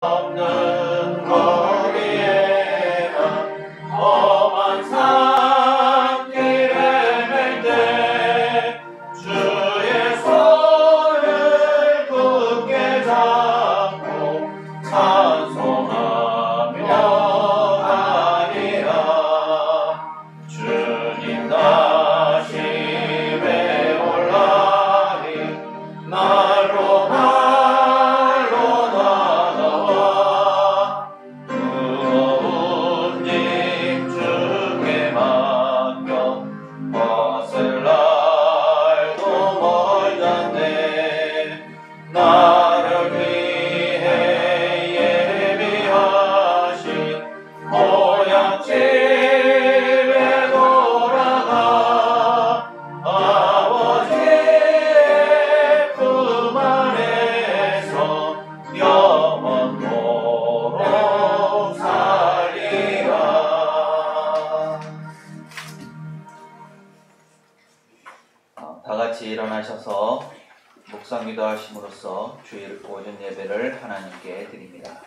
없는 거리에 험한 산길을 맬 때 주의 손을 굳게 잡고 찬송하며 가리라. 주님 다시 배올라니 날로 무거운 짐 주께 맡겨 벗을 날도 멀잖네. 나를 위해 예비하신 고향집에 돌아가 아버지의 품 안에서 영원토록 살리라. 다 같이 일어나셔서 묵상 기도하심으로써 주일 오전 예배를 하나님께 드립니다.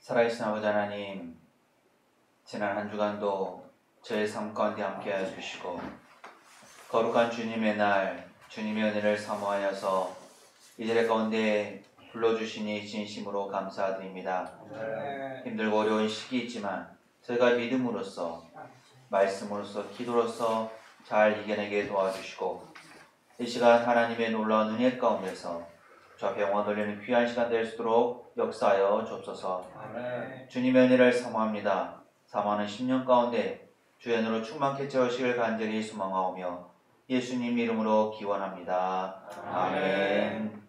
살아계신 아버지 하나님, 지난 한 주간도 저의 삶 가운데 함께하여 주시고 거룩한 주님의 날, 주님의 은혜를 사모하여서 이 자리 가운데 불러주시니 진심으로 감사드립니다. 힘들고 어려운 시기 있지만 저희가 믿음으로써, 말씀으로써, 기도로서 잘 이겨내게 도와주시고 이 시간 하나님의 놀라운 은혜 가운데서 저 앞에 영광 돌리는 귀한 시간 될 수 있도록 역사하여 주옵소서. 주님의 은혜를 사모합니다. 사모하는 10년 가운데 주의 은혜로 충만케 채우시길 간절히 소망하오며 예수님 이름으로 기원합니다. 아멘.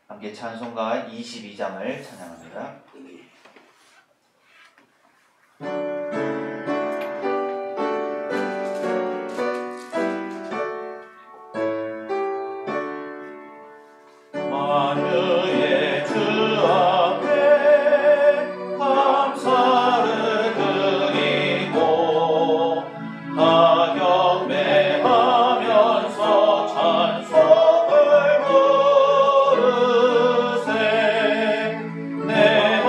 함께 찬송가 22장을 찬양합니다. 만유의 주 앞에 감사를 드리고 다 경배하면서 찬송을 부르세. 내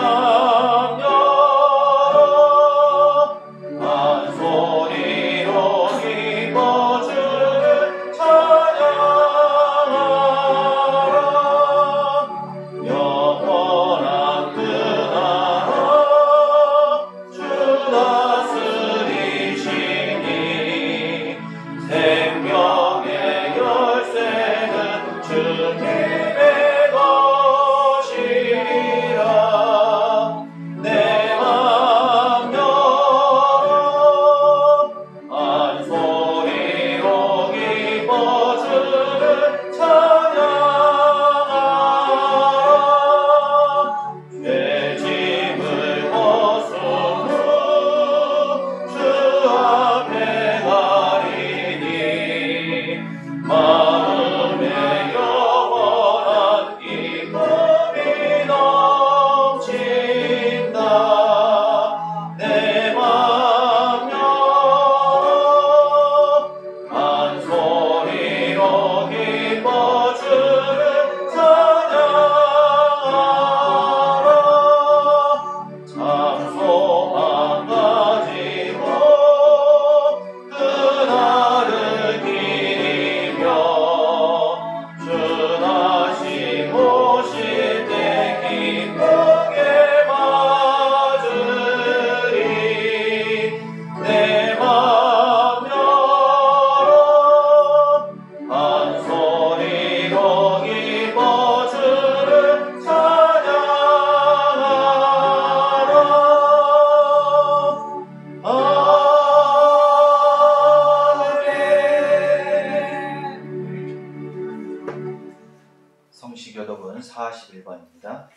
임시교독은 41번입니다.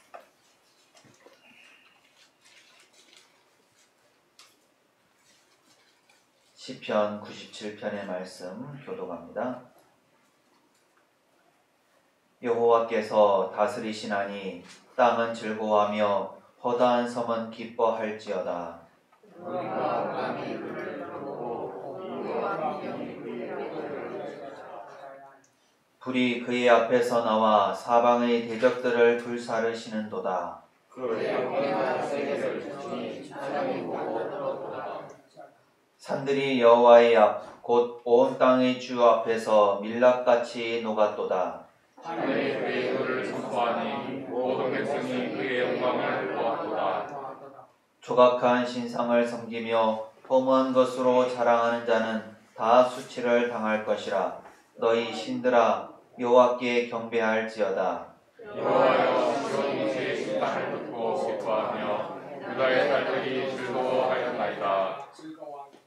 시편 97편의 말씀 교독합니다. 여호와께서 다스리시나니 땅은 즐거워하며 허다한 섬은 기뻐할지어다. 불이 그의 앞에서 나와 사방의 대적들을 불사르시는도다. 산들이 여호와의 앞 곧 온 땅의 주 앞에서 밀랍같이 녹았도다. 하늘의 그의 도를 선포하니 모든 백성이 그의 영광을 보았도다. 조각한 신상을 섬기며 허무한 것으로 자랑하는 자는 다 수치를 당할 것이라. 너희 신들아 여호와께 경배할지어다. 여호와여 시온이 제 신당을 듣고 기뻐하며 유다의 딸들이 즐거워하였나이다.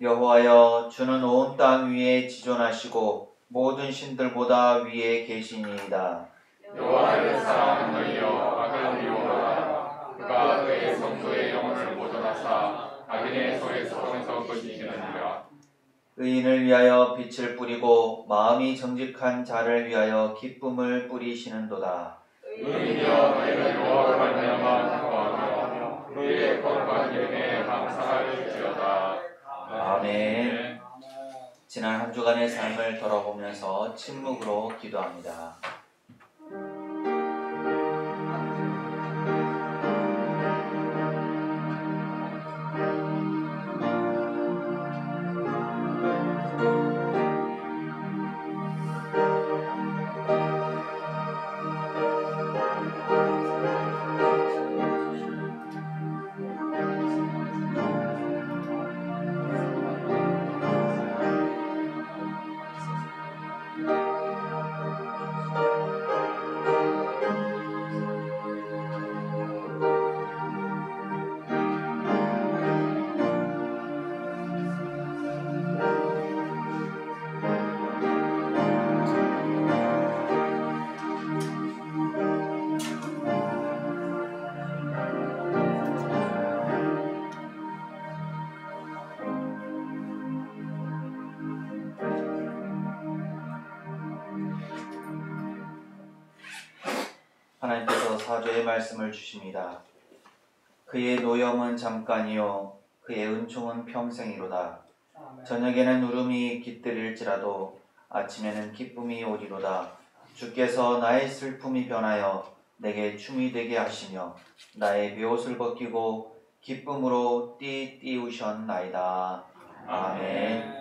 여호와여 주는 온 땅 위에 지존하시고 모든 신들보다 위에 계시니이다. 여호와를 사랑하는 너희여 악을 미워하라. 그가 그의 성소의 영혼을 보존하사 악인의 손에서 거두시느니라. 의인을 위하여 빛을 뿌리고 마음이 정직한 자를 위하여 기쁨을 뿌리시는도다. 의인이여 너희는 여호와로 말미암아 기뻐하며 그의 거룩한 이름에 감사할지어다. 아멘. 지난 한 주간의 삶을 돌아보면서 침묵으로 기도합니다. 하나님께서 사조의 말씀을 주십니다. 그의 노염은 잠깐이요 그의 은총은 평생이로다. 저녁에는 울음이 깃들일지라도 아침에는 기쁨이 오리로다. 주께서 나의 슬픔이 변하여 내게 춤이 되게 하시며 나의 베옷을 벗기고 기쁨으로 띠우셨나이다. 아멘.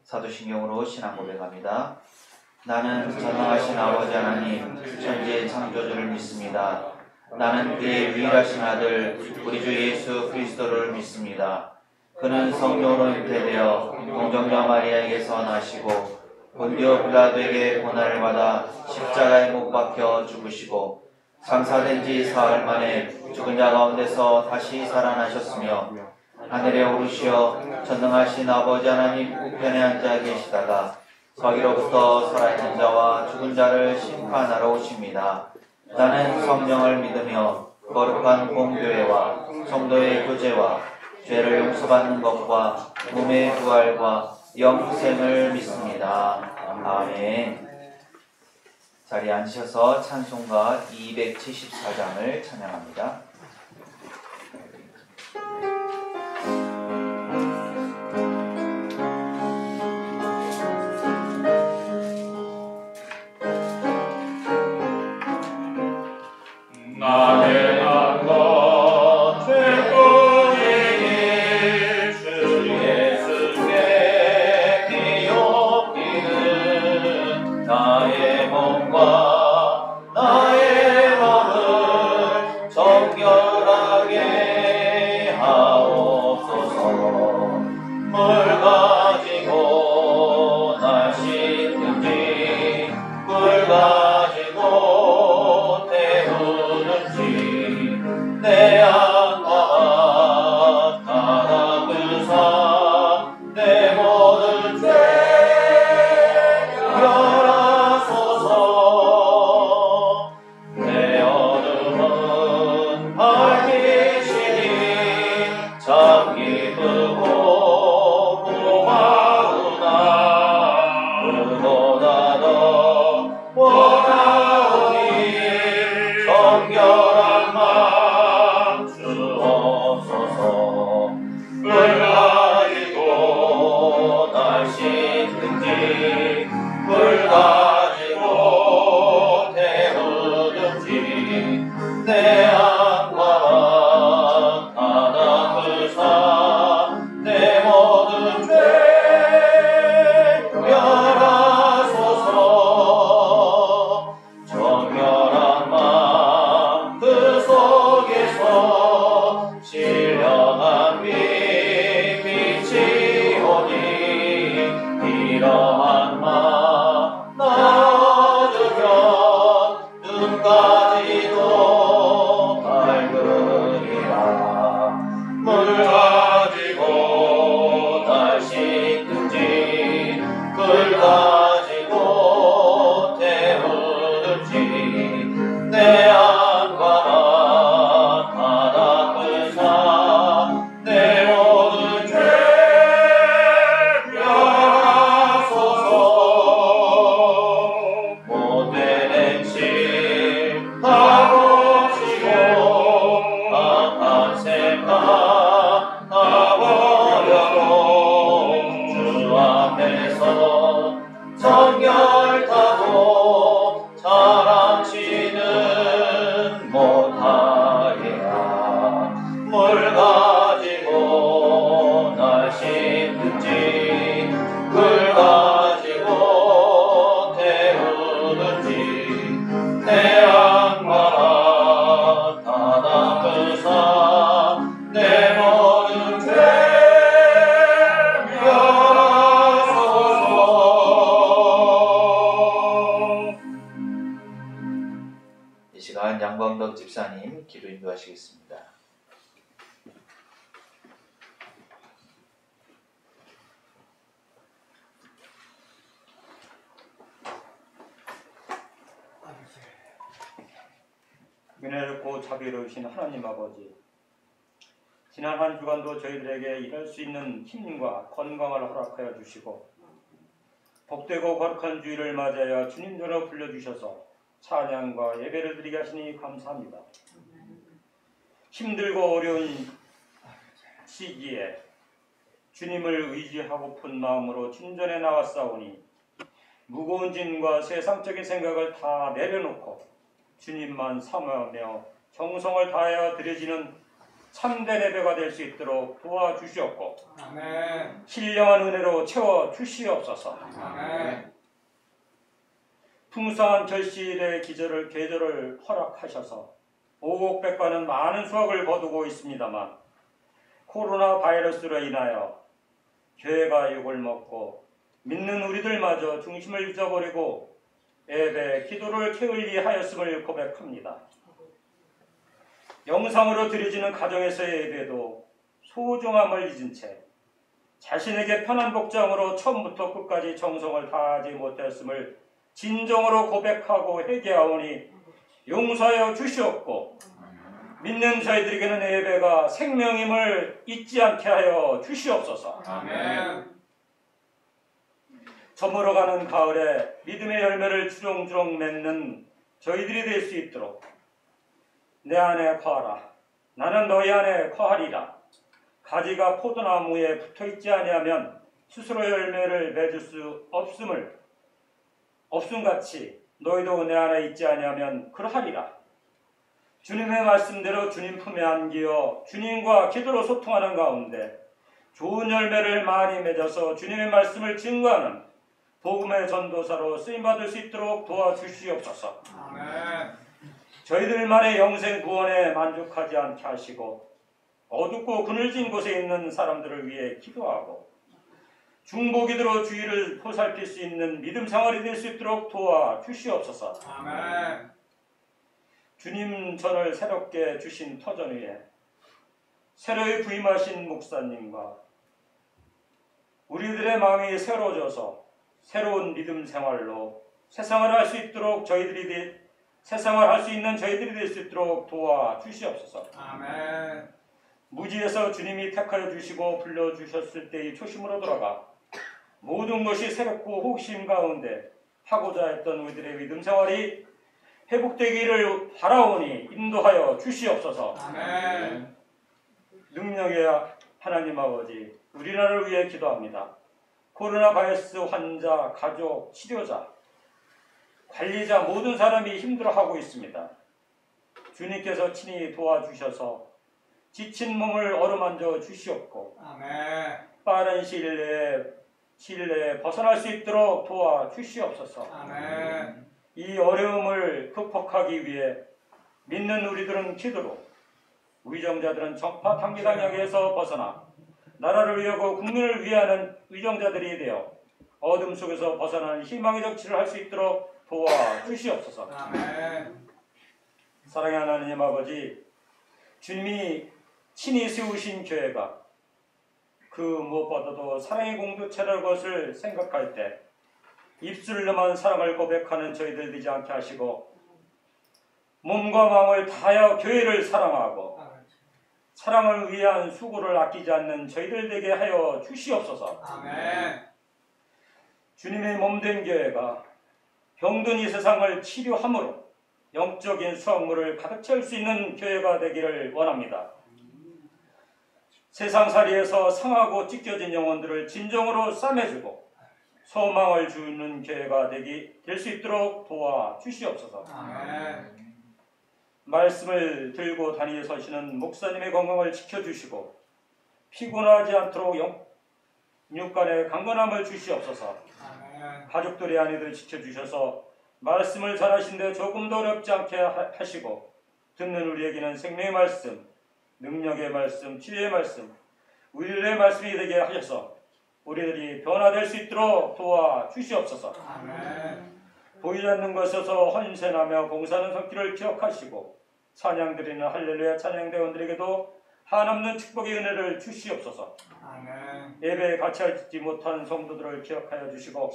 사도신경으로 신앙 고백합니다. 나는 전능하신 아버지 하나님 천지의 창조주를 믿습니다. 나는 그의 유일하신 아들 우리 주 예수 그리스도를 믿습니다. 그는 성령으로 잉태되어 동정녀 마리아에게서 나시고 본디오 빌라도에게 고난을 받아 십자가에 못 박혀 죽으시고 장사된 지 사흘 만에 죽은 자 가운데서 다시 살아나셨으며 하늘에 오르시어 전능하신 아버지 하나님 우편에 앉아 계시다가 거기로부터 살아있는 자와 죽은 자를 심판하러 오십니다. 나는 성령을 믿으며 거룩한 공교회와 성도의 교제와 죄를 용서받는 것과 몸의 부활과 영생을 믿습니다. 아멘. 자리에 앉으셔서 찬송가 274장을 찬양합니다. 나의 난것 죄뿐이니 주 예수께 기업기는 나의 몸과 나의 마음을 정결하게 하옵소서. 물 가지고 날 씻든지 물 가지고 태우든지 눈까지도 밝으리라. 물 가지고 날 씻든지 글 가지고 태우든지 내 안과만 다 닦으사 내 모든 죄 멸하소서. 못된 행실 다 고치고 악한 생각 다 버려도 주 앞에서 정결타고 자랑치는 못하리라. 물 가지고 날 씻든지 글 가지고 태우든지 내 안과만 다 닦으사 내 모든 죄 멸하소서. 이 시간 양광덕 집사님 기도 인도하시겠습니다. 은혜롭고 자비로우신 하나님 아버지, 지난 한 주간도 저희들에게 일할 수 있는 힘과 건강을 허락하여 주시고 복되고 거룩한 주일을 맞이하여 주님 전에 불러주셔서 찬양과 예배를 드리게 하시니 감사합니다. 힘들고 어려운 시기에 주님을 의지하고픈 마음으로 주님 전에 나왔사오니 무거운 짐과 세상적인 생각을 다 내려놓고 주님만 사모하며 정성을 다하여 드려지는 참된 예배가 될 수 있도록 도와주시옵고 아멘. 신령한 은혜로 채워주시옵소서. 아멘. 풍성한 결실의 계절을 허락하셔서 오곡백과는 많은 수확을 거두고 있습니다만 코로나 바이러스로 인하여 교회가 욕을 먹고 믿는 우리들마저 중심을 잊어버리고 예배, 기도를 게을리 하였음을 고백합니다. 영상으로 드려지는 가정에서의 예배도 소중함을 잊은 채 자신에게 편한 복장으로 처음부터 끝까지 정성을 다하지 못했음을 진정으로 고백하고 회개하오니 용서하여 주시옵고 믿는 저희들에게는 예배가 생명임을 잊지 않게 하여 주시옵소서. 아멘. 저물어가는 가을에 믿음의 열매를 주렁주렁 맺는 저희들이 될 수 있도록 내 안에 거하라. 나는 너희 안에 거하리라. 가지가 포도나무에 붙어있지 아니하면 스스로 열매를 맺을 수 없음같이 너희도 내 안에 있지 아니하면 그러하리라. 주님의 말씀대로 주님 품에 안기어 주님과 기도로 소통하는 가운데 좋은 열매를 많이 맺어서 주님의 말씀을 증거하는 복음의 전도사로 쓰임받을 수 있도록 도와주시옵소서. 아멘. 저희들만의 영생 구원에 만족하지 않게 하시고 어둡고 그늘진 곳에 있는 사람들을 위해 기도하고 중보기도로 주의를 보살필 수 있는 믿음 생활이 될 수 있도록 도와주시옵소서. 아멘. 주님 전을 새롭게 주신 터전 위에 새로이 부임하신 목사님과 우리들의 마음이 새로워져서 새로운 믿음 생활로 세상을 할 수 있도록 세상을 할 수 있는 저희들이 될 수 있도록 도와주시옵소서. 아멘. 무지에서 주님이 택하여 주시고 불러주셨을 때의 초심으로 돌아가 모든 것이 새롭고 호기심 가운데 하고자 했던 우리들의 믿음 생활이 회복되기를 바라오니 인도하여 주시옵소서. 아멘. 능력의 하나님 아버지, 우리나라를 위해 기도합니다. 코로나 바이러스 환자, 가족, 치료자, 관리자 모든 사람이 힘들어하고 있습니다. 주님께서 친히 도와주셔서 지친 몸을 어루만져 주시옵고 아멘. 빠른 시일 내에 벗어날 수 있도록 도와주시옵소서. 아멘. 이 어려움을 극복하기 위해 믿는 우리들은 기도로, 위정자들은 적파 당기당역에서 벗어나 나라를 위하고 국민을 위하는 위정자들이 되어 어둠 속에서 벗어나는 희망의 정치를 할 수 있도록 도와주시옵소서. 아멘. 사랑의 하나님 아버지, 주님이 친히 세우신 교회가 그 무엇보다도 사랑의 공동체라는 것을 생각할 때 입술로만 사랑을 고백하는 저희들 되지 않게 하시고 몸과 마음을 다하여 교회를 사랑하고 사랑을 위한 수고를 아끼지 않는 저희들 되게 하여 주시옵소서. 아멘. 주님의 몸된 교회가 병든 이 세상을 치료함으로 영적인 수확물을 가득 채울 수 있는 교회가 되기를 원합니다. 세상살이에서 상하고 찢겨진 영혼들을 진정으로 싸매주고 소망을 주는 교회가 될 수 있도록 도와주시옵소서. 아멘. 말씀을 들고 다니에 서시는 목사님의 건강을 지켜주시고 피곤하지 않도록 육간의 강건함을 주시옵소서. 아멘. 가족들의 아내들 지켜주셔서 말씀을 전하신데 조금 더 어렵지 않게 하시고 듣는 우리에게는 생명의 말씀, 능력의 말씀, 지혜의 말씀, 의의 말씀이 되게 하셔서 우리들이 변화될 수 있도록 도와주시옵소서. 아멘. 보이지 않는 것에서 헌신하며 봉사하는 손길을 기억하시고 찬양드리는 할렐루야 찬양대원들에게도 한없는 축복의 은혜를 주시옵소서. 아멘. 예배에 같이 하지 못한 성도들을 기억하여 주시고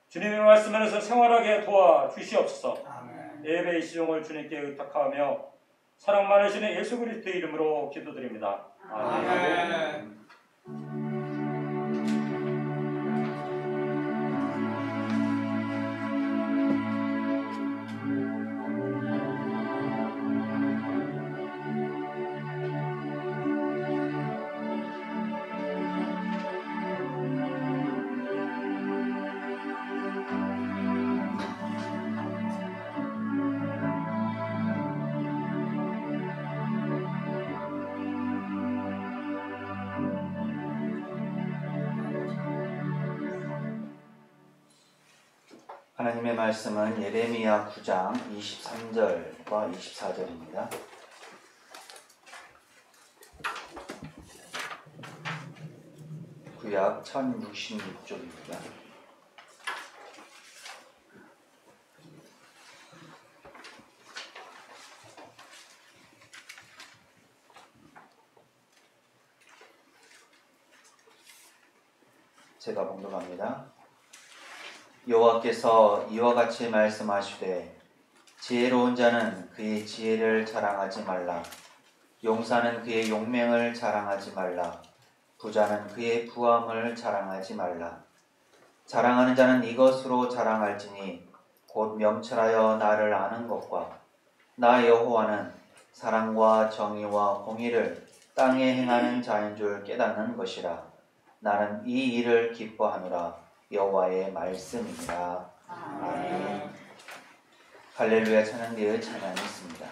주님의 말씀 안에서 생활하게 도와주시옵소서. 아멘. 예배의 시종을 주님께 의탁하며 사랑 많으시는 예수 그리스도의 이름으로 기도드립니다. 아멘. 하나님의 말씀은 예레미야 9장 23절과 24절입니다. 구약 1066쪽입니다. 제가 봉독합니다. 여호와께서 이와 같이 말씀하시되 지혜로운 자는 그의 지혜를 자랑하지 말라. 용사는 그의 용맹을 자랑하지 말라. 부자는 그의 부함을 자랑하지 말라. 자랑하는 자는 이것으로 자랑할지니 곧 명철하여 나를 아는 것과 나 여호와는 사랑과 정의와 공의를 땅에 행하는 자인 줄 깨닫는 것이라. 나는 이 일을 기뻐하노라. 여호와의 말씀입니다. 아멘. 할렐루야 찬양대의 찬양이 있습니다.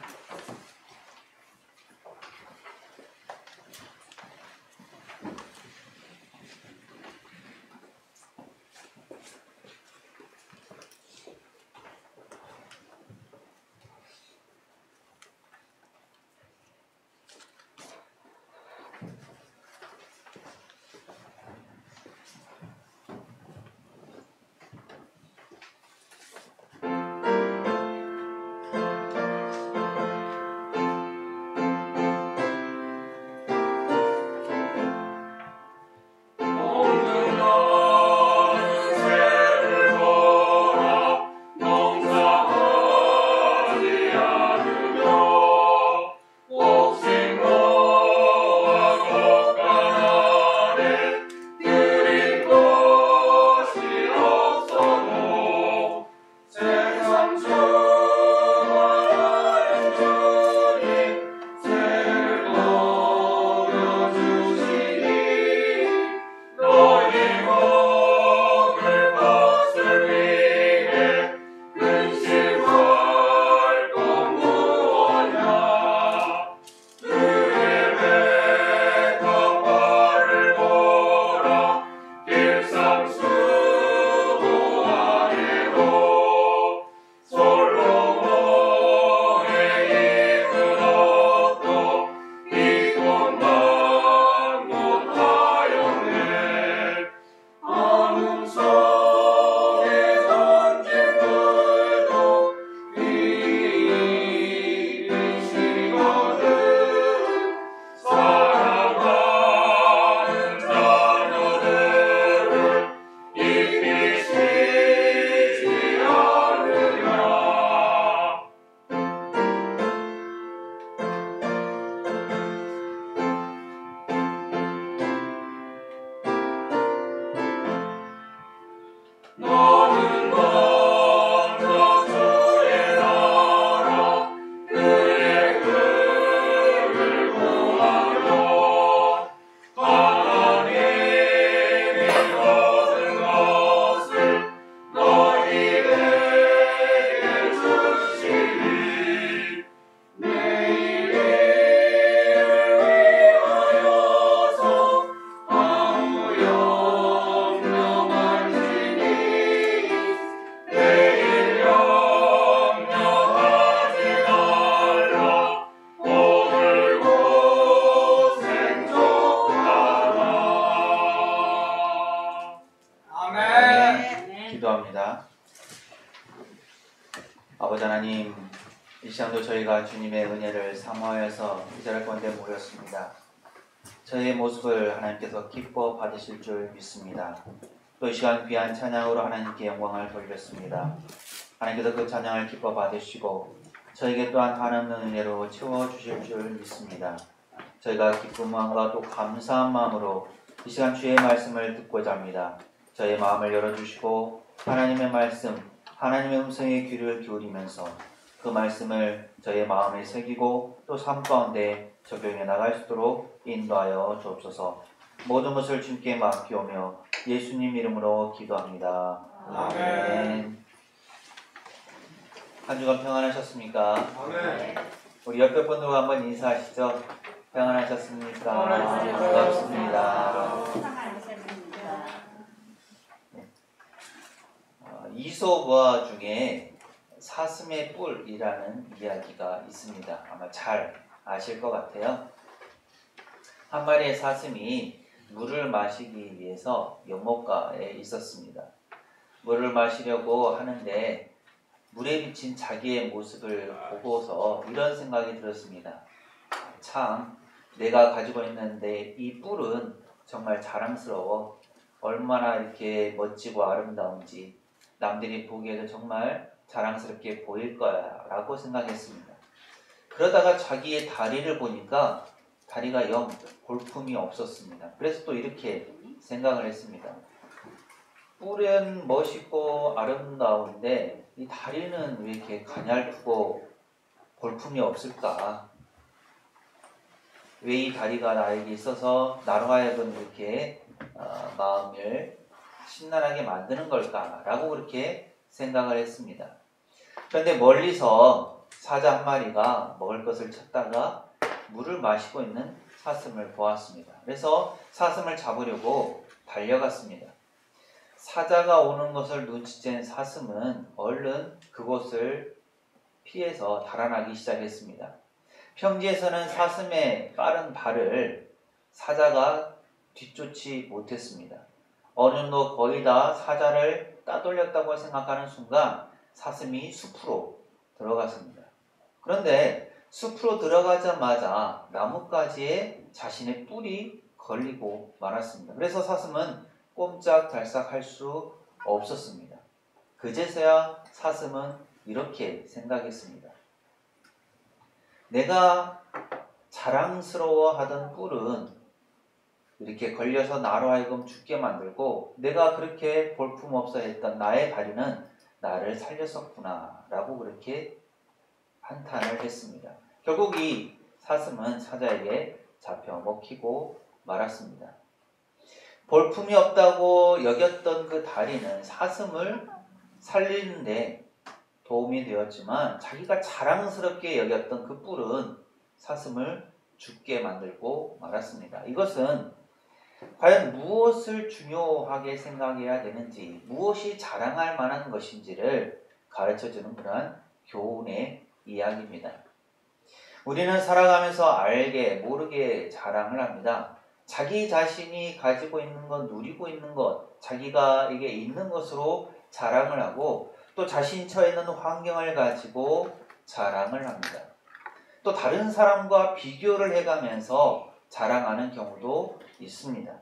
아버지 하나님, 이 시간도 저희가 주님의 은혜를 사모하여서 이 자리 가운데 모였습니다. 저희의 모습을 하나님께서 기뻐 받으실 줄 믿습니다. 또 이 시간 귀한 찬양으로 하나님께 영광을 돌렸습니다. 하나님께서 그 찬양을 기뻐 받으시고 저에게 또한 하나님의 은혜로 채워주실 줄 믿습니다. 저희가 기쁜 마음과 또 감사한 마음으로 이 시간 주의 말씀을 듣고자 합니다. 저의 마음을 열어주시고 하나님의 말씀, 하나님의 음성에 귀를 기울이면서 그 말씀을 저의 마음에 새기고 또 삶 가운데 적용해 나갈 수 있도록 인도하여 주옵소서. 모든 것을 주님께 맡기오며 예수님 이름으로 기도합니다. 아멘. 한 주간 평안하셨습니까? 아멘. 우리 옆에 분들과 한번 인사하시죠. 평안하셨습니까? 반갑습니다. 이솝과 중에 사슴의 뿔이라는 이야기가 있습니다. 아마 잘 아실 것 같아요. 한 마리의 사슴이 물을 마시기 위해서 연못가에 있었습니다. 물을 마시려고 하는데 물에 비친 자기의 모습을 보고서 이런 생각이 들었습니다. 참, 내가 가지고 있는데 이 뿔은 정말 자랑스러워. 얼마나 이렇게 멋지고 아름다운지 남들이 보기에도 정말 자랑스럽게 보일 거야 라고 생각했습니다. 그러다가 자기의 다리를 보니까 다리가 영 볼품이 없었습니다. 그래서 또 이렇게 생각을 했습니다. 뿔은 멋있고 아름다운데 이 다리는 왜 이렇게 가냘프고 볼품이 없을까? 왜 이 다리가 나에게 있어서 나로 하여금 이렇게 마음을 신나게 만드는 걸까라고 그렇게 생각을 했습니다. 그런데 멀리서 사자 한 마리가 먹을 것을 찾다가 물을 마시고 있는 사슴을 보았습니다. 그래서 사슴을 잡으려고 달려갔습니다. 사자가 오는 것을 눈치챈 사슴은 얼른 그곳을 피해서 달아나기 시작했습니다. 평지에서는 사슴의 빠른 발을 사자가 뒤쫓지 못했습니다. 어느 정도 거의 다 사자를 따돌렸다고 생각하는 순간 사슴이 숲으로 들어갔습니다. 그런데 숲으로 들어가자마자 나뭇가지에 자신의 뿔이 걸리고 말았습니다. 그래서 사슴은 꼼짝달싹 할 수 없었습니다. 그제서야 사슴은 이렇게 생각했습니다. 내가 자랑스러워하던 뿔은 이렇게 걸려서 나로 하여금 죽게 만들고 내가 그렇게 볼품없어 했던 나의 다리는 나를 살렸었구나 라고 그렇게 한탄을 했습니다. 결국 이 사슴은 사자에게 잡혀 먹히고 말았습니다. 볼품이 없다고 여겼던 그 다리는 사슴을 살리는데 도움이 되었지만 자기가 자랑스럽게 여겼던 그 뿔은 사슴을 죽게 만들고 말았습니다. 이것은 과연 무엇을 중요하게 생각해야 되는지, 무엇이 자랑할 만한 것인지를 가르쳐주는 그러한 교훈의 이야기입니다. 우리는 살아가면서 알게 모르게 자랑을 합니다. 자기 자신이 가지고 있는 것, 누리고 있는 것, 자기가 이게 있는 것으로 자랑을 하고 또 자신이 처해 있는 환경을 가지고 자랑을 합니다. 또 다른 사람과 비교를 해가면서 자랑하는 경우도 있습니다.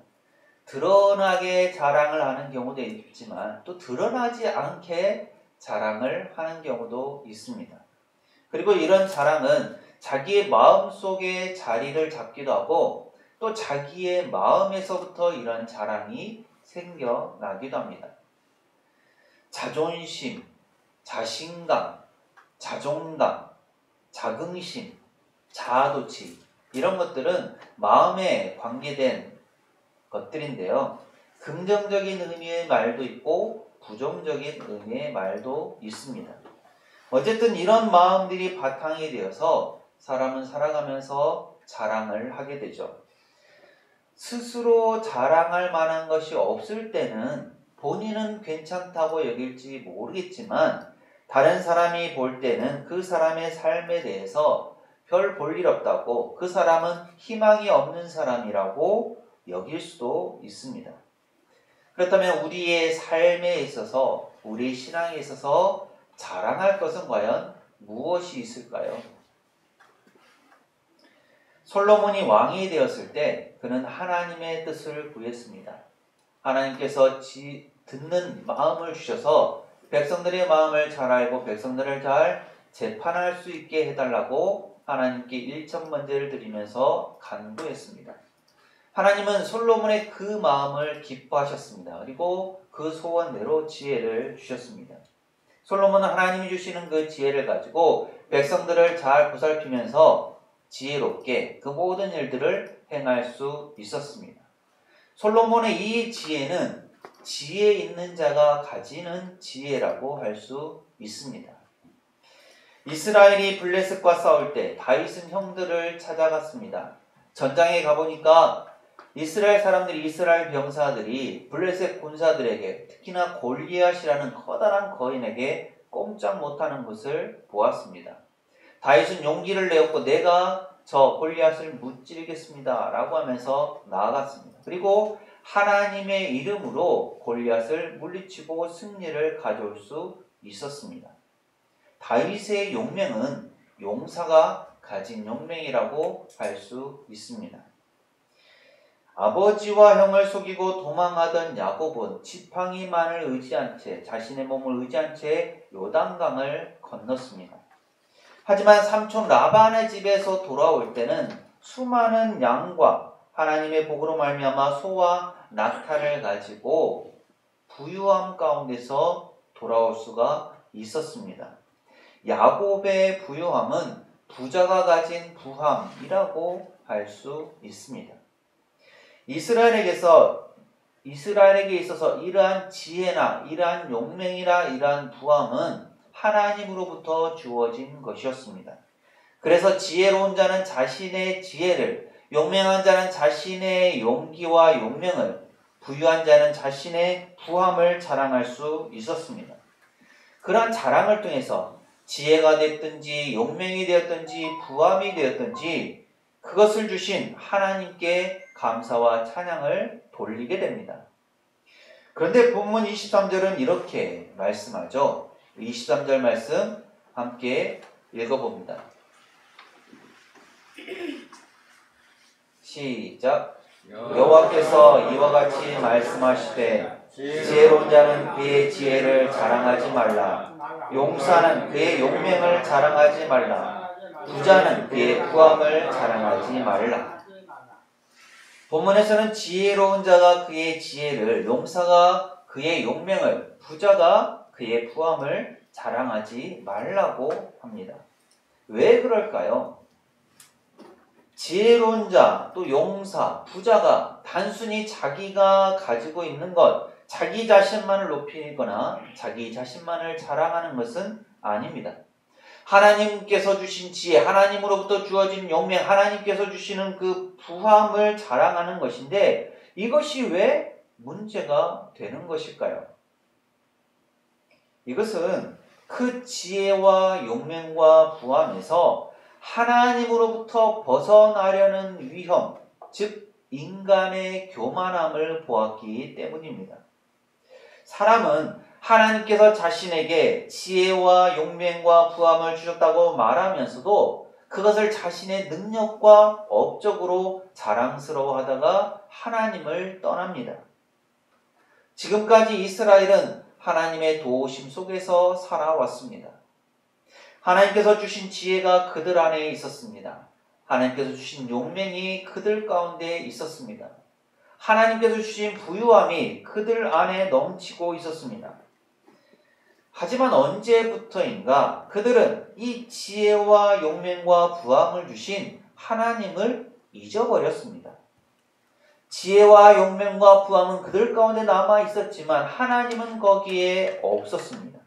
드러나게 자랑을 하는 경우도 있지만 또 드러나지 않게 자랑을 하는 경우도 있습니다. 그리고 이런 자랑은 자기의 마음속에 자리를 잡기도 하고 또 자기의 마음에서부터 이런 자랑이 생겨나기도 합니다. 자존심, 자신감, 자존감, 자긍심, 자아도취 이런 것들은 마음에 관계된 것들인데요. 긍정적인 의미의 말도 있고 부정적인 의미의 말도 있습니다. 어쨌든 이런 마음들이 바탕이 되어서 사람은 살아가면서 자랑을 하게 되죠. 스스로 자랑할 만한 것이 없을 때는 본인은 괜찮다고 여길지 모르겠지만 다른 사람이 볼 때는 그 사람의 삶에 대해서 별 볼 일 없다고, 그 사람은 희망이 없는 사람이라고 여길 수도 있습니다. 그렇다면 우리의 삶에 있어서, 우리 신앙에 있어서 자랑할 것은 과연 무엇이 있을까요? 솔로몬이 왕이 되었을 때 그는 하나님의 뜻을 구했습니다. 하나님께서 듣는 마음을 주셔서 백성들의 마음을 잘 알고 백성들을 잘 재판할 수 있게 해달라고 하나님께 일천번제를 드리면서 간구했습니다. 하나님은 솔로몬의 그 마음을 기뻐하셨습니다. 그리고 그 소원대로 지혜를 주셨습니다. 솔로몬은 하나님이 주시는 그 지혜를 가지고 백성들을 잘 보살피면서 지혜롭게 그 모든 일들을 행할 수 있었습니다. 솔로몬의 이 지혜는 지혜 있는 자가 가지는 지혜라고 할 수 있습니다. 이스라엘이 블레셋과 싸울 때 다윗은 형들을 찾아갔습니다. 전장에 가보니까 이스라엘 사람들이, 이스라엘 병사들이 블레셋 군사들에게, 특히나 골리앗이라는 커다란 거인에게 꼼짝 못하는 것을 보았습니다. 다윗은 용기를 내었고 내가 저 골리앗을 무찌르겠습니다 라고 하면서 나아갔습니다. 그리고 하나님의 이름으로 골리앗을 물리치고 승리를 가져올 수 있었습니다. 다윗의 용맹은 용사가 가진 용맹이라고 할 수 있습니다. 아버지와 형을 속이고 도망하던 야곱은 지팡이만을 의지한 채, 자신의 몸을 의지한 채 요단강을 건넜습니다. 하지만 삼촌 라반의 집에서 돌아올 때는 수많은 양과 하나님의 복으로 말미암아 소와 낙타를 가지고 부유함 가운데서 돌아올 수가 있었습니다. 야곱의 부유함은 부자가 가진 부함이라고 할 수 있습니다. 이스라엘에게 있어서 이러한 지혜나 이러한 용맹이나 이러한 부함은 하나님으로부터 주어진 것이었습니다. 그래서 지혜로운 자는 자신의 지혜를, 용맹한 자는 자신의 용기와 용맹을, 부유한 자는 자신의 부함을 자랑할 수 있었습니다. 그러한 자랑을 통해서 지혜가 됐든지 용맹이 되었든지 부함이 되었든지 그것을 주신 하나님께 감사와 찬양을 돌리게 됩니다. 그런데 본문 23절은 이렇게 말씀하죠. 23절 말씀 함께 읽어봅니다. 시작. 여호와께서 이와 같이 말씀하시되 지혜로운 자는 그의 지혜를 자랑하지 말라. 용사는 그의 용맹을 자랑하지 말라. 부자는 그의 부함을 자랑하지 말라. 본문에서는 지혜로운 자가 그의 지혜를, 용사가 그의 용맹을, 부자가 그의 부함을 자랑하지 말라고 합니다. 왜 그럴까요? 지혜로운 자, 또 용사, 부자가 단순히 자기가 가지고 있는 것, 자기 자신만을 높이거나 자기 자신만을 자랑하는 것은 아닙니다. 하나님께서 주신 지혜, 하나님으로부터 주어진 용맹, 하나님께서 주시는 그 부함을 자랑하는 것인데 이것이 왜 문제가 되는 것일까요? 이것은 그 지혜와 용맹과 부함에서 하나님으로부터 벗어나려는 위험, 즉 인간의 교만함을 보았기 때문입니다. 사람은 하나님께서 자신에게 지혜와 용맹과 부함을 주셨다고 말하면서도 그것을 자신의 능력과 업적으로 자랑스러워하다가 하나님을 떠납니다. 지금까지 이스라엘은 하나님의 도우심 속에서 살아왔습니다. 하나님께서 주신 지혜가 그들 안에 있었습니다. 하나님께서 주신 용맹이 그들 가운데 있었습니다. 하나님께서 주신 부유함이 그들 안에 넘치고 있었습니다. 하지만 언제부터인가 그들은 이 지혜와 용맹과 부함을 주신 하나님을 잊어버렸습니다. 지혜와 용맹과 부함은 그들 가운데 남아 있었지만 하나님은 거기에 없었습니다.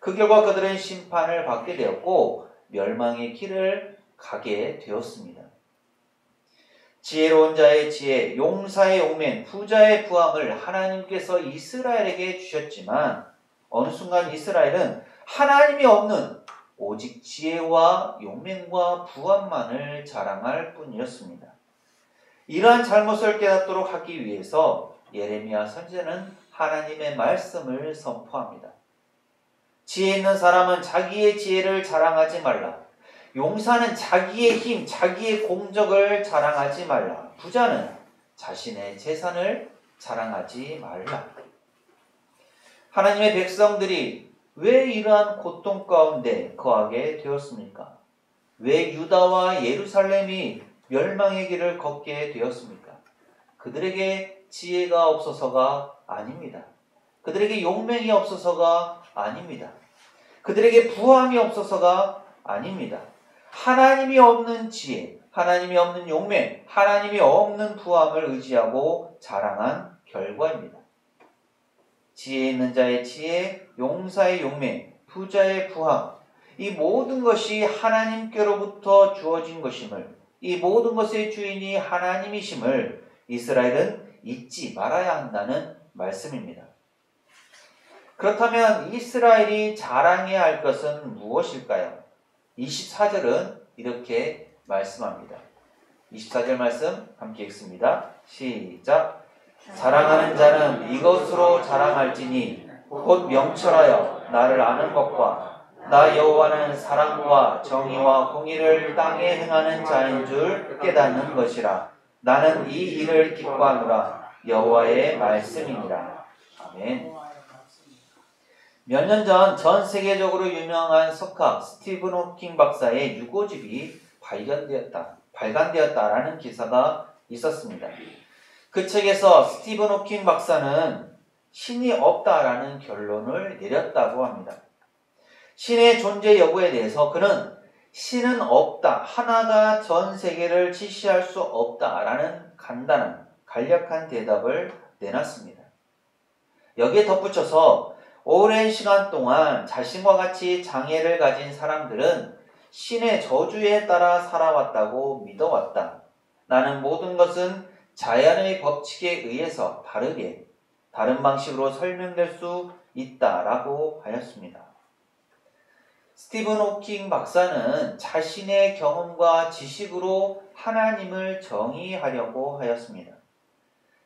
그 결과 그들은 심판을 받게 되었고 멸망의 길을 가게 되었습니다. 지혜로운 자의 지혜, 용사의 용맹, 부자의 부함을 하나님께서 이스라엘에게 주셨지만 어느 순간 이스라엘은 하나님이 없는 오직 지혜와 용맹과 부함만을 자랑할 뿐이었습니다. 이러한 잘못을 깨닫도록 하기 위해서 예레미야 선지자는 하나님의 말씀을 선포합니다. 지혜 있는 사람은 자기의 지혜를 자랑하지 말라. 용사는 자기의 힘, 자기의 공적을 자랑하지 말라. 부자는 자신의 재산을 자랑하지 말라. 하나님의 백성들이 왜 이러한 고통 가운데 거하게 되었습니까? 왜 유다와 예루살렘이 멸망의 길을 걷게 되었습니까? 그들에게 지혜가 없어서가 아닙니다. 그들에게 용맹이 없어서가 아닙니다. 그들에게 부함이 없어서가 아닙니다. 하나님이 없는 지혜, 하나님이 없는 용맹, 하나님이 없는 부함을 의지하고 자랑한 결과입니다. 지혜 있는 자의 지혜, 용사의 용맹, 부자의 부함, 이 모든 것이 하나님께로부터 주어진 것임을, 이 모든 것의 주인이 하나님이심을 이스라엘은 잊지 말아야 한다는 말씀입니다. 그렇다면 이스라엘이 자랑해야 할 것은 무엇일까요? 24절은 이렇게 말씀합니다. 24절 말씀 함께 읽습니다. 시작. 자랑하는 자는 이것으로 자랑할지니 곧 명철하여 나를 아는 것과 나 여호와는 사랑과 정의와 공의를 땅에 행하는 자인 줄 깨닫는 것이라. 나는 이 일을 기뻐하노라. 여호와의 말씀이니라. 아멘. 몇 년 전 세계적으로 유명한 석학 스티븐 호킹 박사의 유고집이 발간되었다라는 기사가 있었습니다. 그 책에서 스티븐 호킹 박사는 신이 없다라는 결론을 내렸다고 합니다. 신의 존재 여부에 대해서 그는 신은 없다, 하나가 전 세계를 지시할 수 없다라는 간단한, 간략한 대답을 내놨습니다. 여기에 덧붙여서 오랜 시간 동안 자신과 같이 장애를 가진 사람들은 신의 저주에 따라 살아왔다고 믿어왔다. 나는 모든 것은 자연의 법칙에 의해서 다른 방식으로 설명될 수 있다라고 하였습니다. 스티븐 호킹 박사는 자신의 경험과 지식으로 하나님을 정의하려고 하였습니다.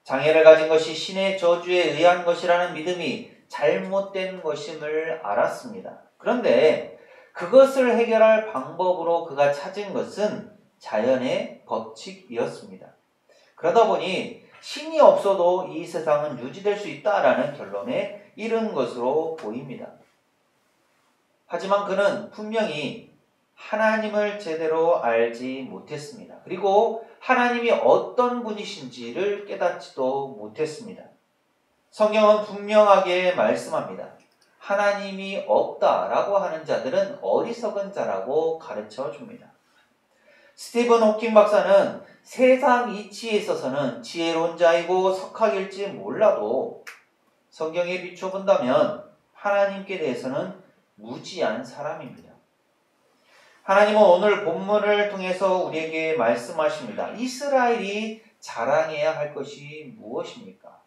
장애를 가진 것이 신의 저주에 의한 것이라는 믿음이 잘못된 것임을 알았습니다. 그런데 그것을 해결할 방법으로 그가 찾은 것은 자연의 법칙이었습니다. 그러다 보니 신이 없어도 이 세상은 유지될 수 있다라는 결론에 이른 것으로 보입니다. 하지만 그는 분명히 하나님을 제대로 알지 못했습니다. 그리고 하나님이 어떤 분이신지를 깨닫지도 못했습니다. 성경은 분명하게 말씀합니다. 하나님이 없다라고 하는 자들은 어리석은 자라고 가르쳐 줍니다. 스티븐 호킹 박사는 세상 이치에 있어서는 지혜로운 자이고 석학일지 몰라도 성경에 비춰본다면 하나님께 대해서는 무지한 사람입니다. 하나님은 오늘 본문을 통해서 우리에게 말씀하십니다. 이스라엘이 자랑해야 할 것이 무엇입니까?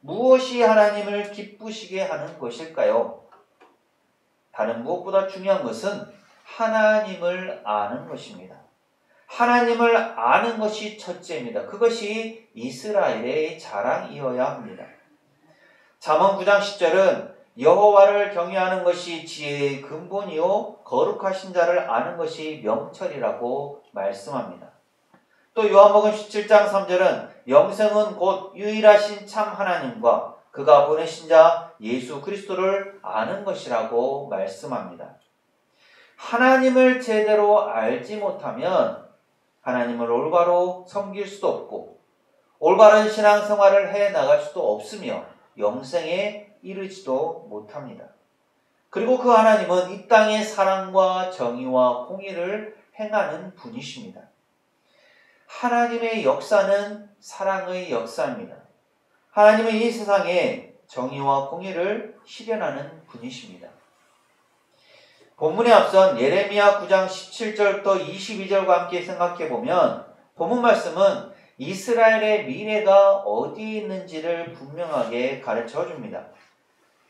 무엇이 하나님을 기쁘시게 하는 것일까요? 다른 무엇보다 중요한 것은 하나님을 아는 것입니다. 하나님을 아는 것이 첫째입니다. 그것이 이스라엘의 자랑이어야 합니다. 잠언 9장 10절은 여호와를 경외하는 것이 지혜의 근본이요 거룩하신 자를 아는 것이 명철이라고 말씀합니다. 또 요한복음 17장 3절은 영생은 곧 유일하신 참 하나님과 그가 보내신 자 예수 그리스도를 아는 것이라고 말씀합니다. 하나님을 제대로 알지 못하면 하나님을 올바로 섬길 수도 없고 올바른 신앙생활을 해나갈 수도 없으며 영생에 이르지도 못합니다. 그리고 그 하나님은 이 땅의 사랑과 정의와 공의를 행하는 분이십니다. 하나님의 역사는 사랑의 역사입니다. 하나님은 이 세상에 정의와 공의를 실현하는 분이십니다. 본문에 앞선 예레미야 9장 17절부터 22절과 함께 생각해보면 본문 말씀은 이스라엘의 미래가 어디에 있는지를 분명하게 가르쳐줍니다.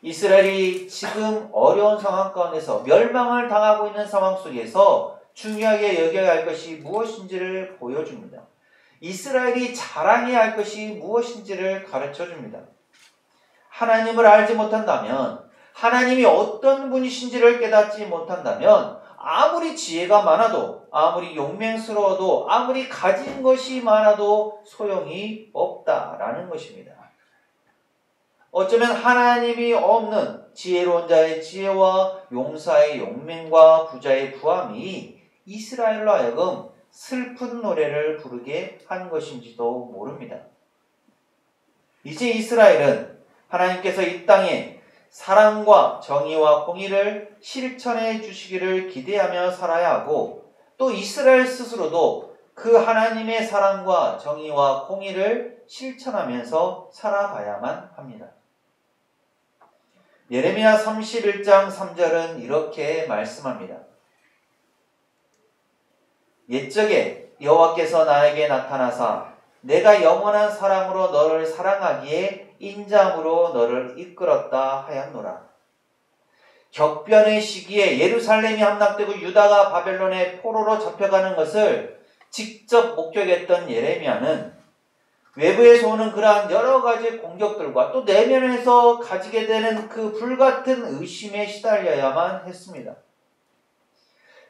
이스라엘이 지금 어려운 상황 가운데서 멸망을 당하고 있는 상황 속에서 중요하게 여겨야 할 것이 무엇인지를 보여줍니다. 이스라엘이 자랑해야 할 것이 무엇인지를 가르쳐줍니다. 하나님을 알지 못한다면 하나님이 어떤 분이신지를 깨닫지 못한다면 아무리 지혜가 많아도, 아무리 용맹스러워도, 아무리 가진 것이 많아도 소용이 없다라는 것입니다. 어쩌면 하나님이 없는 지혜로운 자의 지혜와 용사의 용맹과 부자의 부함이 이스라엘로 하여금 슬픈 노래를 부르게 한 것인지도 모릅니다. 이제 이스라엘은 하나님께서 이 땅에 사랑과 정의와 공의를 실천해 주시기를 기대하며 살아야 하고, 또 이스라엘 스스로도 그 하나님의 사랑과 정의와 공의를 실천하면서 살아가야만 합니다. 예레미야 31장 3절은 이렇게 말씀합니다. 옛적에 여호와께서 나에게 나타나사 내가 영원한 사랑으로 너를 사랑하기에 인자함으로 너를 이끌었다 하였노라. 격변의 시기에 예루살렘이 함락되고 유다가 바벨론의 포로로 잡혀가는 것을 직접 목격했던 예레미야는 외부에서 오는 그러한 여러 가지 공격들과 또 내면에서 가지게 되는 그 불같은 의심에 시달려야만 했습니다.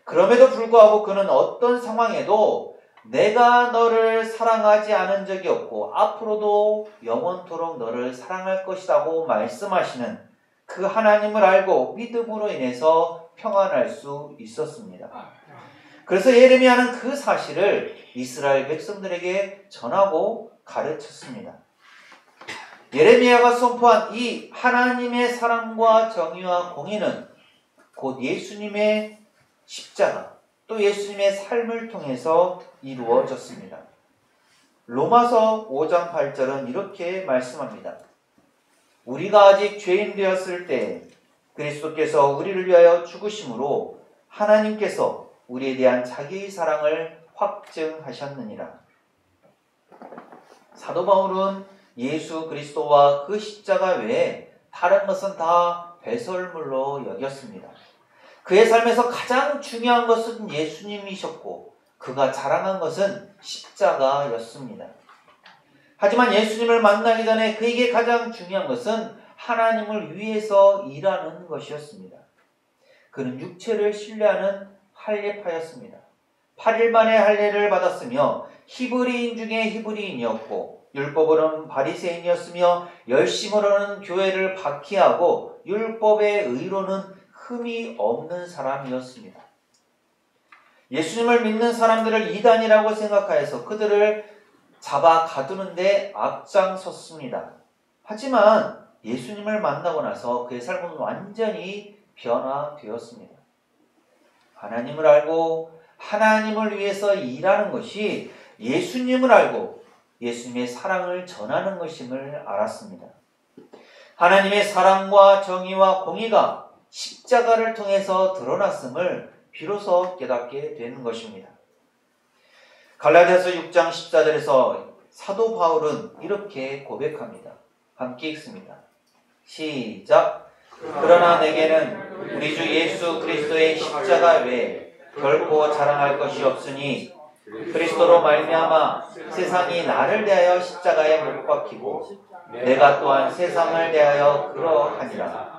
그럼에도 불구하고 그는 어떤 상황에도 내가 너를 사랑하지 않은 적이 없고 앞으로도 영원토록 너를 사랑할 것이라고 말씀하시는 그 하나님을 알고 믿음으로 인해서 평안할 수 있었습니다. 그래서 예레미야는 그 사실을 이스라엘 백성들에게 전하고 가르쳤습니다. 예레미야가 선포한 이 하나님의 사랑과 정의와 공의는 곧 예수님의 십자가, 또 예수님의 삶을 통해서 이루어졌습니다. 로마서 5장 8절은 이렇게 말씀합니다. 우리가 아직 죄인 되었을 때 그리스도께서 우리를 위하여 죽으심으로 하나님께서 우리에 대한 자기의 사랑을 확증하셨느니라. 사도 바울은 예수 그리스도와 그 십자가 외에 다른 것은 다 배설물로 여겼습니다. 그의 삶에서 가장 중요한 것은 예수님이셨고 그가 자랑한 것은 십자가였습니다. 하지만 예수님을 만나기 전에 그에게 가장 중요한 것은 하나님을 위해서 일하는 것이었습니다. 그는 육체를 신뢰하는 할례파였습니다. 8일 만에 할례를 받았으며 히브리인 중에 히브리인이었고 율법으로는 바리새인이었으며 열심으로는 교회를 박해하고 율법의 의로는 흠이 없는 사람이었습니다. 예수님을 믿는 사람들을 이단이라고 생각하여서 그들을 잡아 가두는데 앞장섰습니다. 하지만 예수님을 만나고 나서 그의 삶은 완전히 변화되었습니다. 하나님을 알고 하나님을 위해서 일하는 것이 예수님을 알고 예수님의 사랑을 전하는 것임을 알았습니다. 하나님의 사랑과 정의와 공의가 십자가를 통해서 드러났음을 비로소 깨닫게 되는 것입니다. 갈라디아서 6장 14절에서 사도 바울은 이렇게 고백합니다. 함께 읽습니다. 시작. 그러나 내게는 우리 주 예수 그리스도의 십자가 외에 결코 자랑할 것이 없으니 그리스도로 말미암아 세상이 나를 대하여 십자가에 못 박히고 내가 또한 세상을 대하여 그러하니라.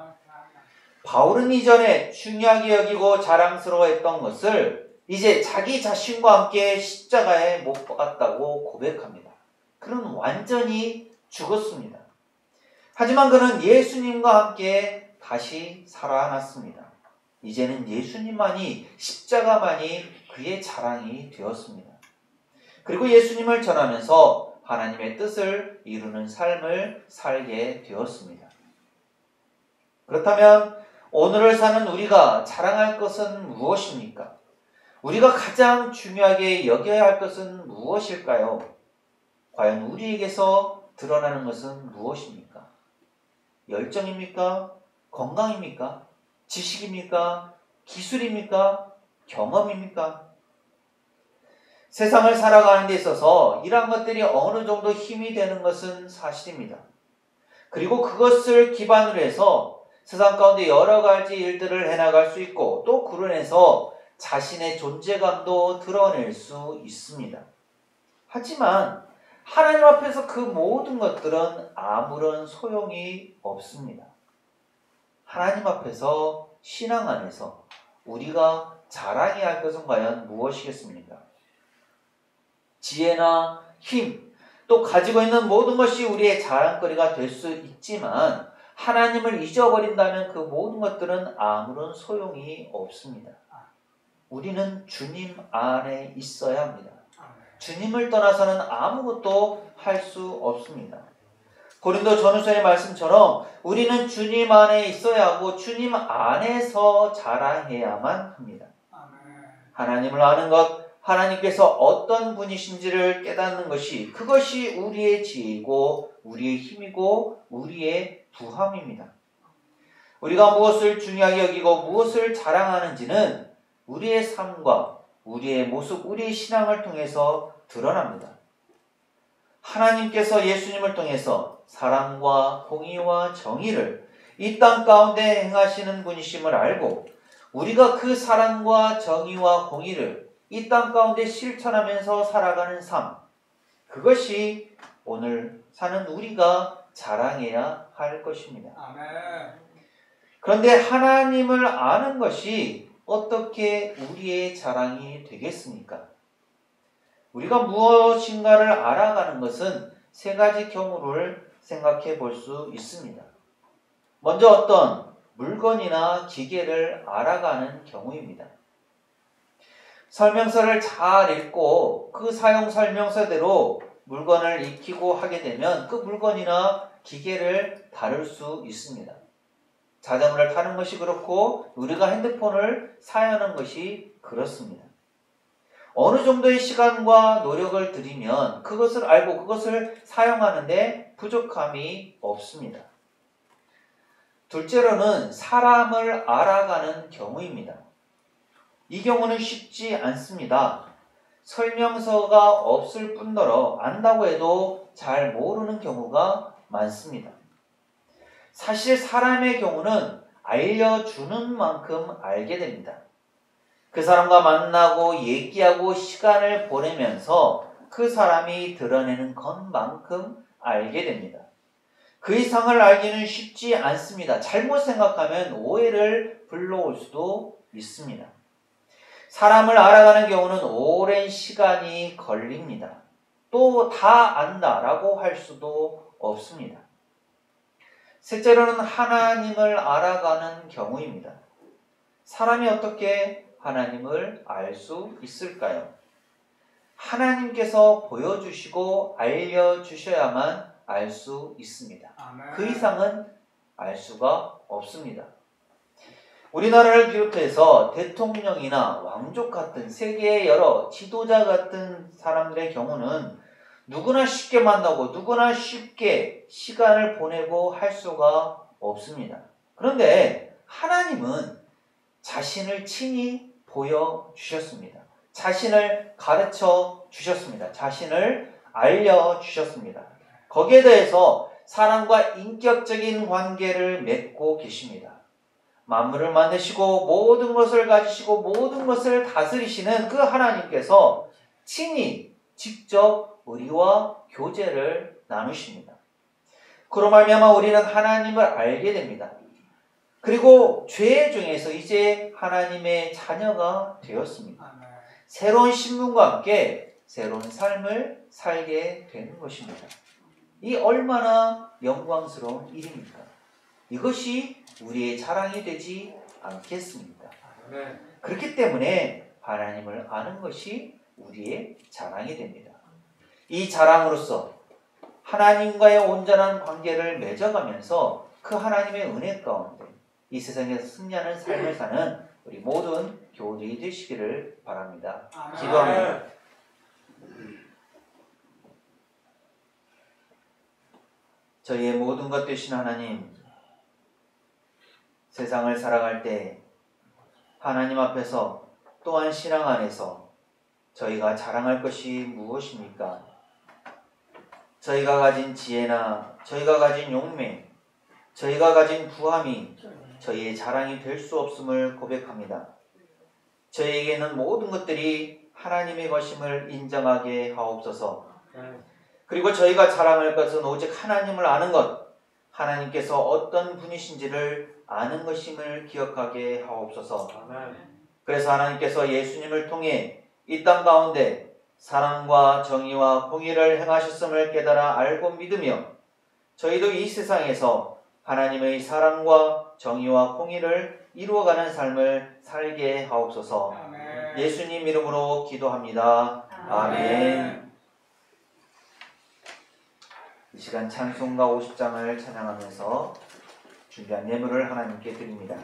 바울은 이전에 중요하게 여기고 자랑스러워했던 것을 이제 자기 자신과 함께 십자가에 못 박았다고 고백합니다. 그는 완전히 죽었습니다. 하지만 그는 예수님과 함께 다시 살아났습니다. 이제는 예수님만이, 십자가만이 그의 자랑이 되었습니다. 그리고 예수님을 전하면서 하나님의 뜻을 이루는 삶을 살게 되었습니다. 그렇다면 오늘을 사는 우리가 자랑할 것은 무엇입니까? 우리가 가장 중요하게 여겨야 할 것은 무엇일까요? 과연 우리에게서 드러나는 것은 무엇입니까? 열정입니까? 건강입니까? 지식입니까? 기술입니까? 경험입니까? 세상을 살아가는 데 있어서 이러한 것들이 어느 정도 힘이 되는 것은 사실입니다. 그리고 그것을 기반으로 해서 세상 가운데 여러 가지 일들을 해나갈 수 있고 또 그로 인해서 자신의 존재감도 드러낼 수 있습니다. 하지만 하나님 앞에서 그 모든 것들은 아무런 소용이 없습니다. 하나님 앞에서 신앙 안에서 우리가 자랑해야 할 것은 과연 무엇이겠습니까? 지혜나 힘, 또 가지고 있는 모든 것이 우리의 자랑거리가 될 수 있지만 하나님을 잊어버린다면 그 모든 것들은 아무런 소용이 없습니다. 우리는 주님 안에 있어야 합니다. 주님을 떠나서는 아무것도 할 수 없습니다. 고린도 전후서의 말씀처럼 우리는 주님 안에 있어야 하고 주님 안에서 자랑해야만 합니다. 하나님을 아는 것, 하나님께서 어떤 분이신지를 깨닫는 것이 그것이 우리의 지혜이고 우리의 힘이고 우리의 부함입니다. 우리가 무엇을 중요하게 여기고 무엇을 자랑하는지는 우리의 삶과 우리의 모습, 우리의 신앙을 통해서 드러납니다. 하나님께서 예수님을 통해서 사랑과 공의와 정의를 이 땅 가운데 행하시는 분이심을 알고 우리가 그 사랑과 정의와 공의를 이 땅 가운데 실천하면서 살아가는 삶, 그것이 오늘 사는 우리가 자랑해야 할 것입니다. 그런데 하나님을 아는 것이 어떻게 우리의 자랑이 되겠습니까? 우리가 무엇인가를 알아가는 것은 세 가지 경우를 생각해 볼 수 있습니다. 먼저 어떤 물건이나 기계를 알아가는 경우입니다. 설명서를 잘 읽고 그 사용 설명서대로 물건을 익히고 하게 되면 그 물건이나 기계를 다룰 수 있습니다. 자전거를 타는 것이 그렇고 우리가 핸드폰을 사용하는 것이 그렇습니다. 어느 정도의 시간과 노력을 들이면 그것을 알고 그것을 사용하는데 부족함이 없습니다. 둘째로는 사람을 알아가는 경우입니다. 이 경우는 쉽지 않습니다. 설명서가 없을 뿐더러 안다고 해도 잘 모르는 경우가 많습니다. 사실 사람의 경우는 알려주는 만큼 알게 됩니다. 그 사람과 만나고 얘기하고 시간을 보내면서 그 사람이 드러내는 것만큼 알게 됩니다. 그 이상을 알기는 쉽지 않습니다. 잘못 생각하면 오해를 불러올 수도 있습니다. 사람을 알아가는 경우는 오랜 시간이 걸립니다. 또 다 안다라고 할 수도 없습니다. 셋째로는 하나님을 알아가는 경우입니다. 사람이 어떻게 하나님을 알 수 있을까요? 하나님께서 보여주시고 알려주셔야만 알 수 있습니다. 그 이상은 알 수가 없습니다. 우리나라를 비롯해서 대통령이나 왕족 같은 세계의 여러 지도자 같은 사람들의 경우는 누구나 쉽게 만나고 누구나 쉽게 시간을 보내고 할 수가 없습니다. 그런데 하나님은 자신을 친히 보여주셨습니다. 자신을 가르쳐 주셨습니다. 자신을 알려주셨습니다. 거기에 대해서 사람과 인격적인 관계를 맺고 계십니다. 만물을 만드시고 모든 것을 가지시고 모든 것을 다스리시는 그 하나님께서 친히 직접 우리와 교제를 나누십니다. 그로 말미암아 우리는 하나님을 알게 됩니다. 그리고 죄 중에서 이제 하나님의 자녀가 되었습니다. 새로운 신분과 함께 새로운 삶을 살게 되는 것입니다. 이 얼마나 영광스러운 일입니까? 이것이 우리의 자랑이 되지 않겠습니까? 그렇기 때문에 하나님을 아는 것이 우리의 자랑이 됩니다. 이 자랑으로서 하나님과의 온전한 관계를 맺어가면서 그 하나님의 은혜 가운데 이 세상에서 승리하는 삶을 사는 우리 모든 교우들이 되시기를 바랍니다. 기도합니다. 저희의 모든 것 되신 하나님, 세상을 살아갈 때 하나님 앞에서 또한 신앙 안에서 저희가 자랑할 것이 무엇입니까? 저희가 가진 지혜나 저희가 가진 용맹, 저희가 가진 부함이 저희의 자랑이 될 수 없음을 고백합니다. 저희에게는 모든 것들이 하나님의 것임을 인정하게 하옵소서. 그리고 저희가 자랑할 것은 오직 하나님을 아는 것, 하나님께서 어떤 분이신지를 아는 것임을 기억하게 하옵소서. 그래서 하나님께서 예수님을 통해 이 땅 가운데 사랑과 정의와 공의를 행하셨음을 깨달아 알고 믿으며 저희도 이 세상에서 하나님의 사랑과 정의와 공의를 이루어가는 삶을 살게 하옵소서. 예수님 이름으로 기도합니다. 아멘. 이 시간 찬송가 50장을 찬양하면서 준비한 예물을 하나님께 드립니다.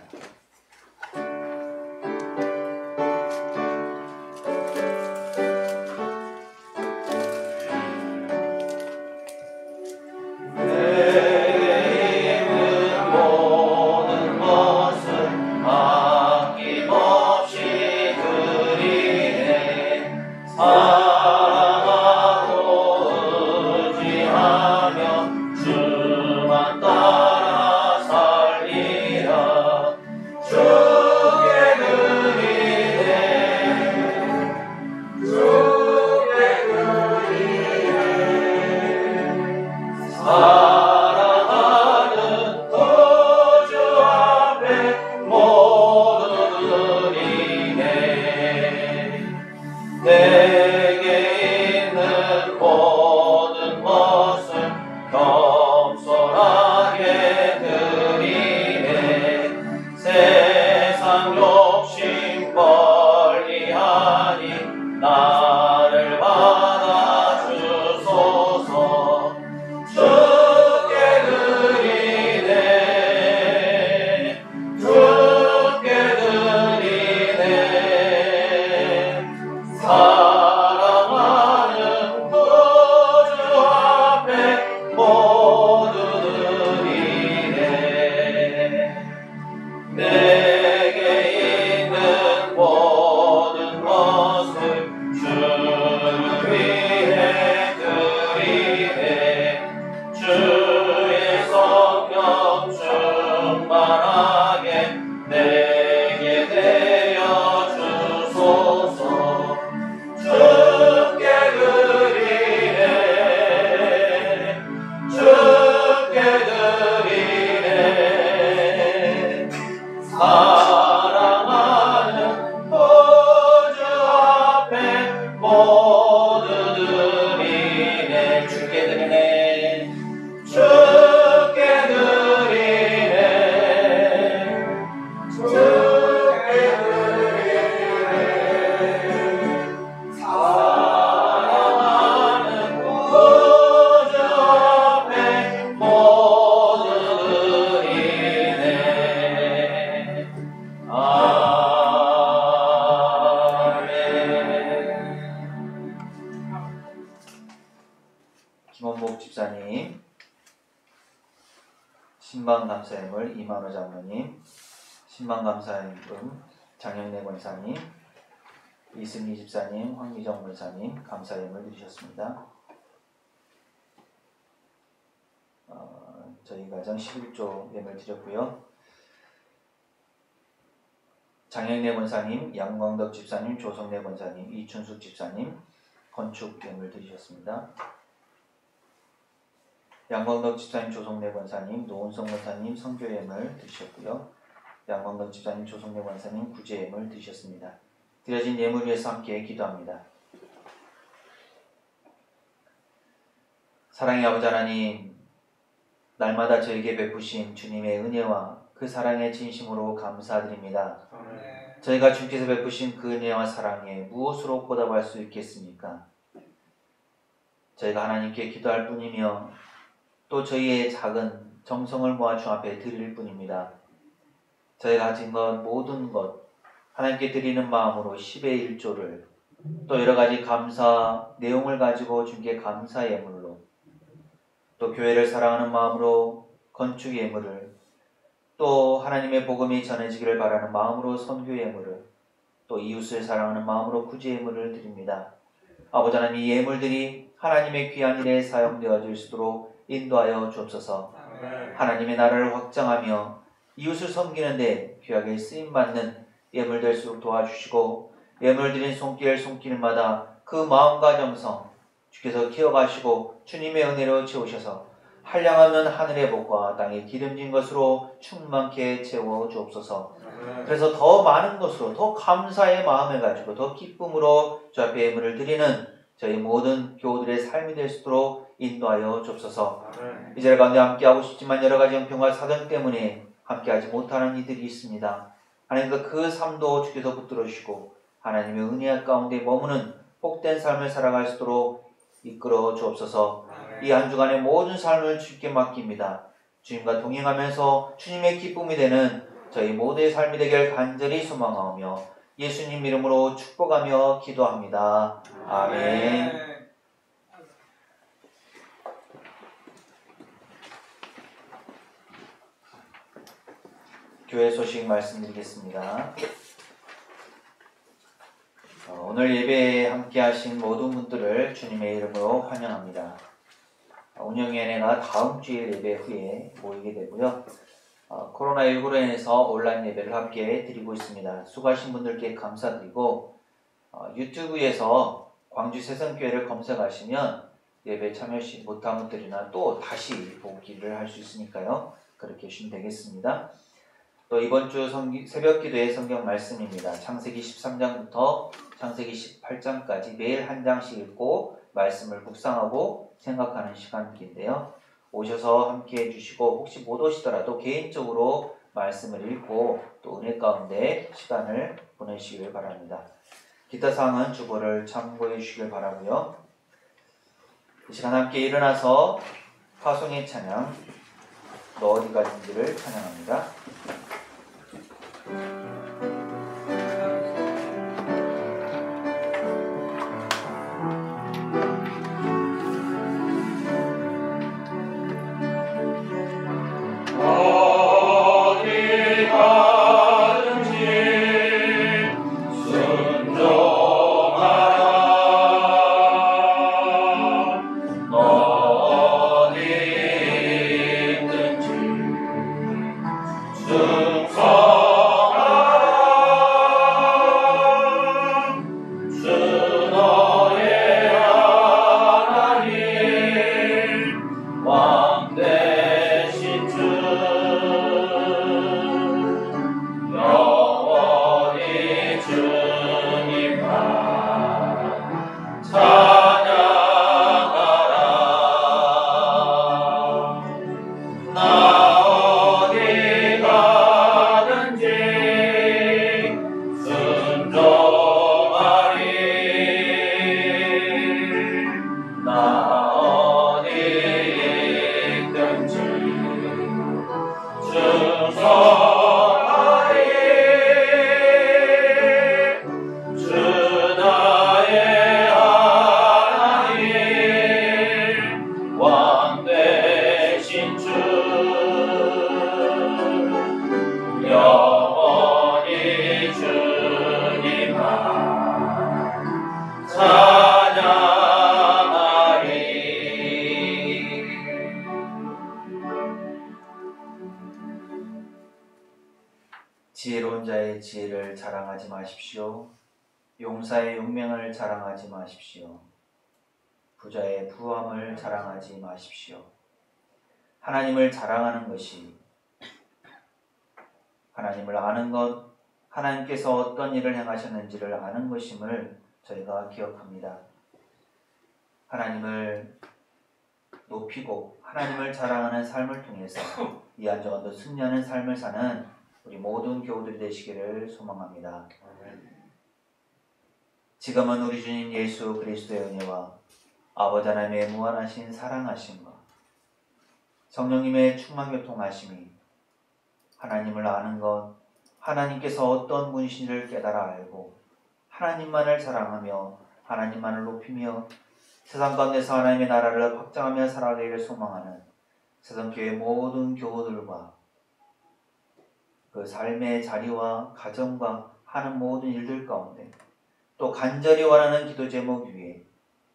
김원복 집사님, 신방감사예물 이만호 장로님, 신방감사예금 장영래 권사님, 이승기 집사님, 황미정 권사님 감사예물 드리셨습니다. 저희 가정 11조 예물 드렸고요. 장영래 권사님, 양광덕 집사님, 조성래 권사님, 이춘숙 집사님 건축 예물 드리셨습니다. 양광덕 집사님, 조성래 권사님, 노은성 권사님 선교 예물 드리셨고요. 양광덕 집사님, 조성래 권사님 구제 예물 드리셨습니다. 드려진 예물 위해서 함께 기도합니다. 사랑의 아버지 하나님, 날마다 저에게 베푸신 주님의 은혜와 그 사랑의 진심으로 감사드립니다. 저희가 주께서 베푸신 그 은혜와 사랑에 무엇으로 보답할 수 있겠습니까? 저희가 하나님께 기도할 뿐이며 또 저희의 작은 정성을 모아 주 앞에 드릴 뿐입니다. 저희가 가진 것 모든 것 하나님께 드리는 마음으로 10의 1조를 또 여러 가지 감사 내용을 가지고 주께 감사 예물로 또 교회를 사랑하는 마음으로 건축 예물을 또 하나님의 복음이 전해지기를 바라는 마음으로 선교 예물을 또 이웃을 사랑하는 마음으로 구제 예물을 드립니다. 아버지 하나님, 이 예물들이 하나님의 귀한 일에 사용되어질 수 있도록 인도하여 주옵소서. 하나님의 나라를 확장하며 이웃을 섬기는데 귀하게 쓰임받는 예물 될수록 도와주시고 예물 드린 손길마다 그 마음과 정성 주께서 키워가시고 주님의 은혜로 채우셔서 한량없는 하늘의 복과 땅에 기름진 것으로 충만케 채워 주옵소서. 그래서 더 많은 것으로 더 감사의 마음을 가지고 더 기쁨으로 주 앞에 예물을 드리는 저희 모든 교우들의 삶이 될 수 있도록 인도하여 주옵소서. 이 자리 가운데 함께하고 싶지만 여러 가지 형편과 사정 때문에 함께하지 못하는 이들이 있습니다. 하나님께서 그 삶도 주께서 붙들어 주시고 하나님의 은혜 가운데 머무는 복된 삶을 살아갈 수 있도록 이끌어 주옵소서. 이 한 주간의 모든 삶을 주님께 맡깁니다. 주님과 동행하면서 주님의 기쁨이 되는 저희 모두의 삶이 되길 간절히 소망하며 예수님 이름으로 축복하며 기도합니다. 아멘. 교회 소식 말씀드리겠습니다. 오늘 예배에 함께 하신 모든 분들을 주님의 이름으로 환영합니다. 운영위원회가 다음 주일 예배 후에 모이게 되고요. 코로나19로 인해서 온라인 예배를 함께 드리고 있습니다. 수고하신 분들께 감사드리고 유튜브에서 광주 새성교회를 검색하시면 예배 참여하지 못한 분들이나 또 다시 보기를 할 수 있으니까요. 그렇게 하시면 되겠습니다. 또 이번 주 새벽 기도의 성경 말씀입니다. 창세기 13장부터 창세기 18장까지 매일 한 장씩 읽고 말씀을 묵상하고 생각하는 시간인데요. 오셔서 함께 해주시고 혹시 못 오시더라도 개인적으로 말씀을 읽고 또 은혜 가운데 시간을 보내시길 바랍니다. 기타 사항은 주보를 참고해 주시길 바라고요. 이 시간 함께 일어나서 화성의 찬양 너 어디 가든지를 찬양합니다. 지혜로운 자의 지혜를 자랑하지 마십시오. 용사의 용맹을 자랑하지 마십시오. 부자의 부함을 자랑하지 마십시오. 하나님을 자랑하는 것이 하나님을 아는 것, 하나님께서 어떤 일을 행하셨는지를 아는 것임을 저희가 기억합니다. 하나님을 높이고 하나님을 자랑하는 삶을 통해서 이 한 주간도 승리하는 삶을 사는 우리 모든 교우들이 되시기를 소망합니다. 지금은 우리 주님 예수 그리스도의 은혜와 아버지 하나님의 무한하신 사랑하심과 성령님의 충만교통하심이 하나님을 아는 것, 하나님께서 어떤 분이신지를 깨달아 알고 하나님만을 자랑하며 하나님만을 높이며 세상 가운데서 하나님의 나라를 확장하며 살아가기를 소망하는 세상교회 모든 교우들과 그 삶의 자리와 가정과 하는 모든 일들 가운데 또 간절히 원하는 기도 제목 위에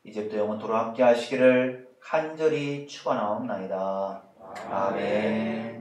이제부터 영원토록 함께 하시기를 간절히 축원하옵나이다. 아멘.